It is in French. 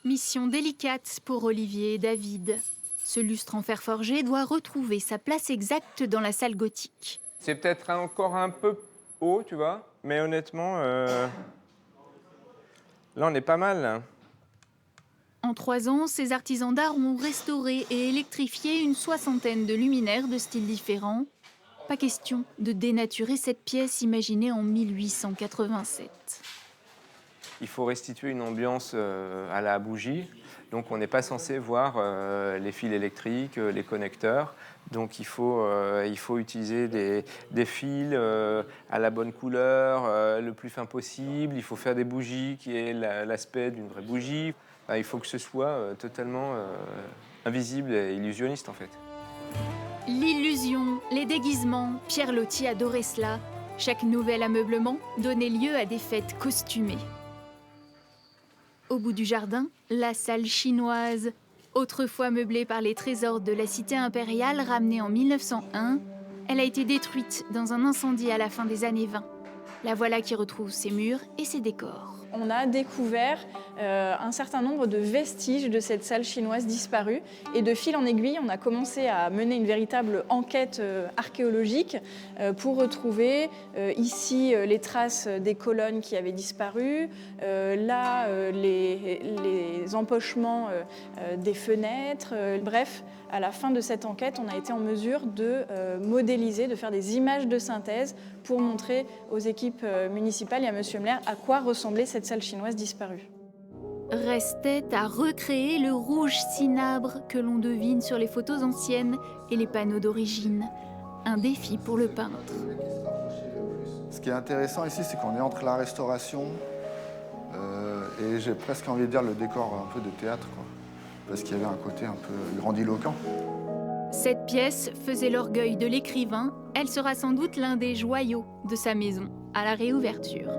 Mission délicate pour Olivier et David. Ce lustre en fer forgé doit retrouver sa place exacte dans la salle gothique. C'est peut-être encore un peu haut, tu vois, mais honnêtement, là, on est pas mal, là. En 3 ans, ces artisans d'art ont restauré et électrifié une soixantaine de luminaires de styles différents. Pas question de dénaturer cette pièce imaginée en 1887. Il faut restituer une ambiance à la bougie. Donc, on n'est pas censé voir les fils électriques, les connecteurs. Donc, il faut utiliser des fils à la bonne couleur, le plus fin possible. Il faut faire des bougies qui aient l'aspect d'une vraie bougie. Il faut que ce soit totalement invisible et illusionniste, en fait. L'illusion, les déguisements, Pierre Loti adorait cela. Chaque nouvel ameublement donnait lieu à des fêtes costumées. Au bout du jardin, la salle chinoise. Autrefois meublée par les trésors de la cité impériale ramenée en 1901, elle a été détruite dans un incendie à la fin des années 20. La voilà qui retrouve ses murs et ses décors. On a découvert un certain nombre de vestiges de cette salle chinoise disparue. Et de fil en aiguille, on a commencé à mener une véritable enquête archéologique pour retrouver ici les traces des colonnes qui avaient disparu, là les empochements des fenêtres. Bref, à la fin de cette enquête, on a été en mesure de modéliser, de faire des images de synthèse pour montrer aux équipes municipales et à M. Mler à quoi ressemblait cette salle chinoise disparue. Restait à recréer le rouge cinabre que l'on devine sur les photos anciennes et les panneaux d'origine. Un défi pour le peintre. Ce qui est intéressant ici, c'est qu'on est entre la restauration et j'ai presque envie de dire le décor un peu de théâtre, quoi. Parce qu'il y avait un côté un peu grandiloquent. Cette pièce faisait l'orgueil de l'écrivain. Elle sera sans doute l'un des joyaux de sa maison à la réouverture.